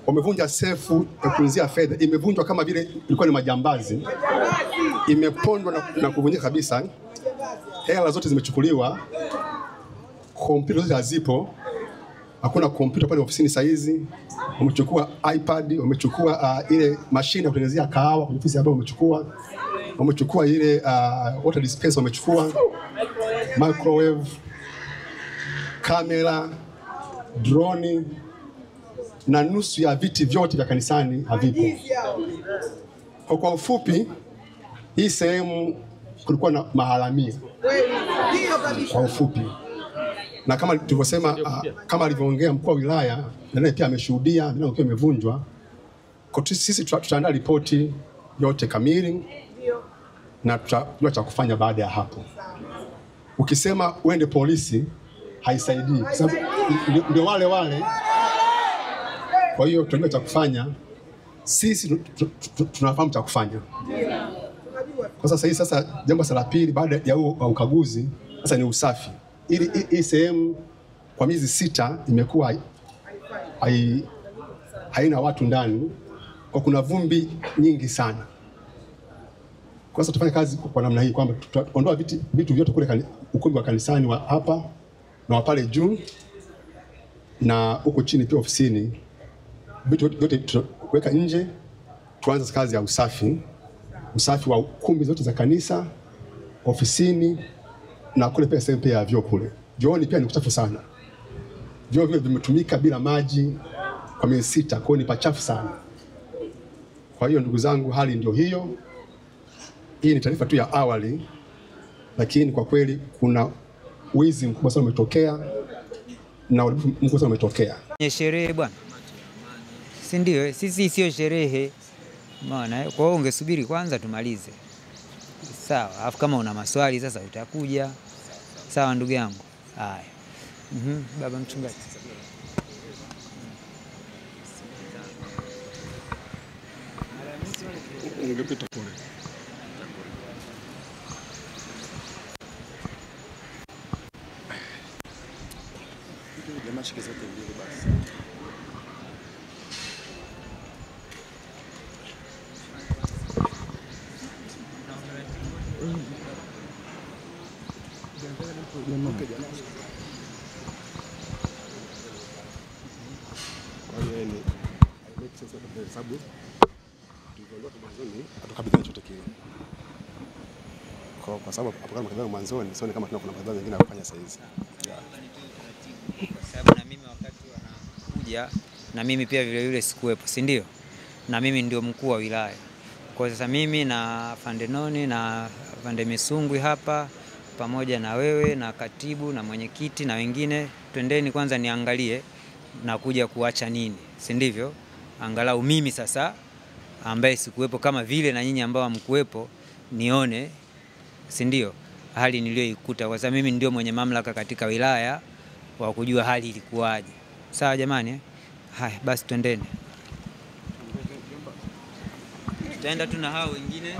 Wamevunja sefu ya kuuzia fedha, imevunjwa kama vile ilikuwa ni majambazi, imepondwa na kuvunjika kabisa. Hela zote zimechukuliwa, kompyuta zote hazipo, hakuna kompyuta pale ofisini saizi. Wamechukua iPad, wamechukua ile mashine ya kutengenezea kahawa kwenye ofisi hapo, wamechukua ile water dispenser, wamechukua microwave, kamera, drone na nusu ya viti vyote vya kanisani havipo. Kwa ufupi, hii sehemu kulikuwa na maharamia. Kwa ufupi. Na kama tulivyosema, kama alivyoongea mkuu wa wilaya, na naye pia ameshuhudia milango ikiwa imevunjwa. Kwa sisi tutaandaa ripoti yote kamili na tutajua cha kufanya baada ya hapo. Ukisema uende polisi haisaidii, kwa sababu ndio wale. Kwa hiyo tunajua cha kufanya, sisi tunafahamu cha kufanya. Kwa sasa hii jambo la pili baada ya ukaguzi sasa ni usafi. Hii sehemu kwa miezi 6 imekuwa haina watu ndani, kwa kuna vumbi nyingi sana. Kwa sasa tufanye kazi kwa namna hii kwamba tutaondoa vitu vyote kule ukumbi wa kanisani wa hapa na wa pale juu na huko chini pia ofisini. Vitu vyote tutaweka nje, tuanze kazi ya usafi wa kumbi zote za kanisa, ofisini na kule pia sehemu ya vyoo kule. Vyooni pia ni kuchafu sana. Vyoo vile vimetumika bila maji kwa miezi 6, kwa hiyo ni pachafu sana. Kwa hiyo ndugu zangu, hali ndio hiyo. Hii ni taarifa tu ya awali, lakini kwa kweli kuna wizi mkubwa sana umetokea na mkubwa sana umetokea. Ni sherehe bwana. Si ndio? Sisi sio sherehe. Umeona? Kwa hiyo ungesubiri kwanza tumalize. Sawa. Alafu kama una maswali sasa utakuja. Sawa ndugu yangu. Haya. Baba mchungaji. Ungepita kule. Jamaa shike zote mbili basi. Kwa sababu hapo kama kadhaa mwanzoni sioni kama kuna kadhaa nyingine kufanya saa hizi. Kwa sababu na mimi wakati wanakuja na mimi pia vile vile sikuwepo, si ndio? Na mimi ndio mkuu wa wilaya. Kwa sasa mimi na Fandenoni na Vande Misungwi hapa pamoja na wewe na katibu na mwenyekiti na wengine, twendeni kwanza niangalie na kuja kuacha nini, si ndivyo? Angalau mimi sasa ambaye sikuwepo kama vile na nyinyi ambao hamkuwepo nione, si ndio, hali niliyoikuta, kwa sababu mimi ndio mwenye mamlaka katika wilaya wa kujua hali ilikuwaje. Sawa jamani? Haya basi twendeni. Tutaenda tu na hao wengine.